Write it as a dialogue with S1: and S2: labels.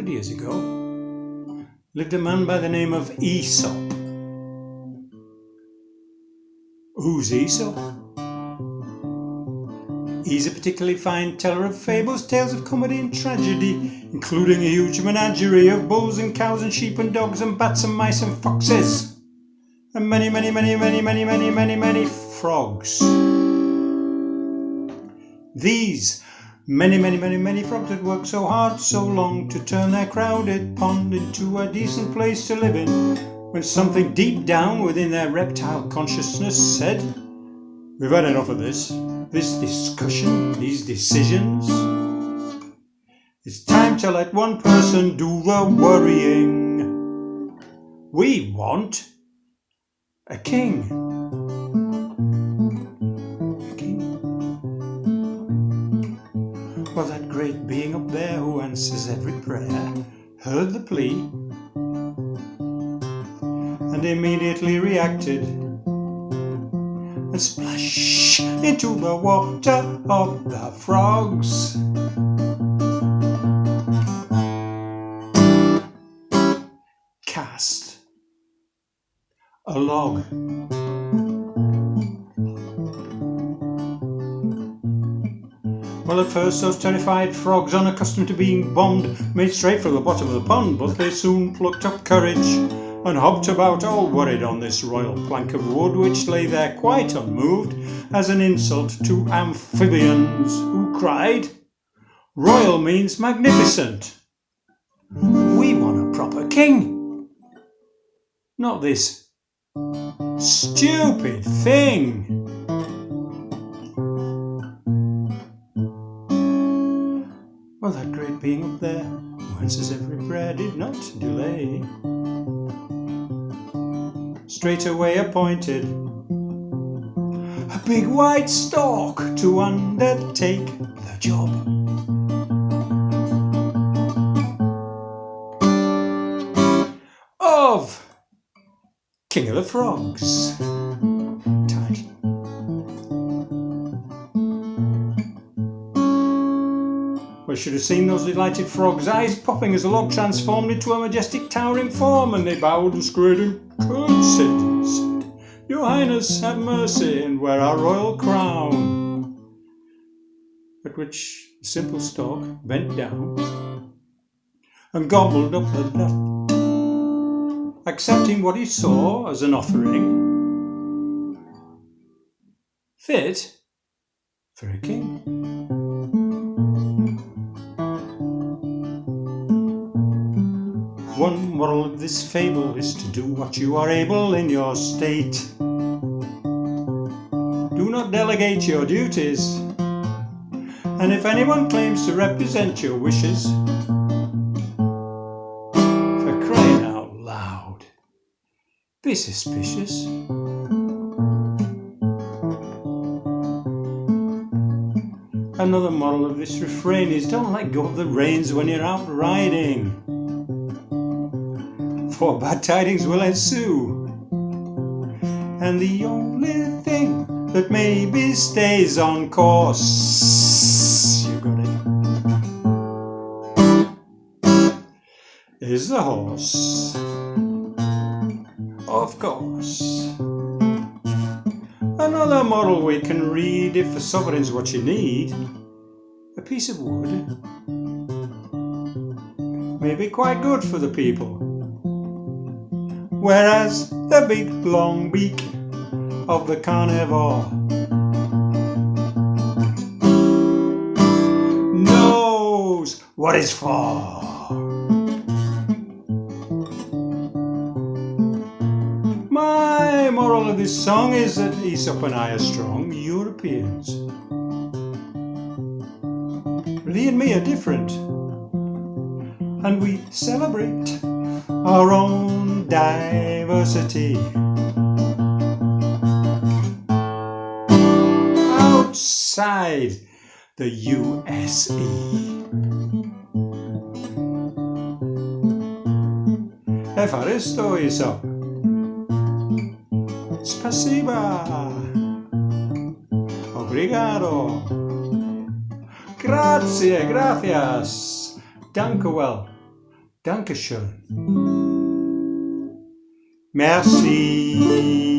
S1: 100 years ago, lived a man by the name of Aesop. Who's Aesop? He's a particularly fine teller of fables, tales of comedy and tragedy, including a huge menagerie of bulls and cows and sheep and dogs and bats and mice and foxes, and many frogs. These many frogs had worked so hard, so long, to turn their crowded pond into a decent place to live in, when something deep down within their reptile consciousness said, "We've had enough of this discussion, these decisions. It's time to let one person do the worrying. We want a king." A king? Well, that great being up there who answers every prayer heard the plea and immediately reacted and splash into the water of the frogs. Cast a log. Well, at first those terrified frogs, unaccustomed to being bombed, made straight for the bottom of the pond, but they soon plucked up courage and hopped about all worried on this royal plank of wood, which lay there quite unmoved, as an insult to amphibians, who cried, "Royal means magnificent. We want a proper king, not this stupid thing." Well, that great being up there, who answers every prayer, did not delay. Straight away appointed a big white stork to undertake the job. Of King of the Frogs. Tight. We should have seen those delighted frogs' eyes popping as the log transformed into a majestic towering form, and they bowed and scurried and curtsied and said, "Your Highness, have mercy, and wear our royal crown." At which the simple stork bent down and gobbled up the lot, accepting what he saw as an offering fit for a king. One moral of this fable is to do what you are able in your state. Do not delegate your duties, and if anyone claims to represent your wishes, for crying out loud, be suspicious. Another moral of this refrain is don't let go of the reins when you're out riding, for bad tidings will ensue, and the only thing that maybe stays on course, you got it, is the horse, of course. Another moral we can read: if a sovereign's what you need, a piece of wood may be quite good for the people, whereas the big long beak of the carnivore knows what it's for. My moral of this song is that Aesop and I are strong Europeans. Lee and me are different, and we celebrate our own diversity. Outside the USA. Evaristo Aesop. Spasiba. Obrigado. Grazie, gracias. Danke well. Dankeschön. Merci.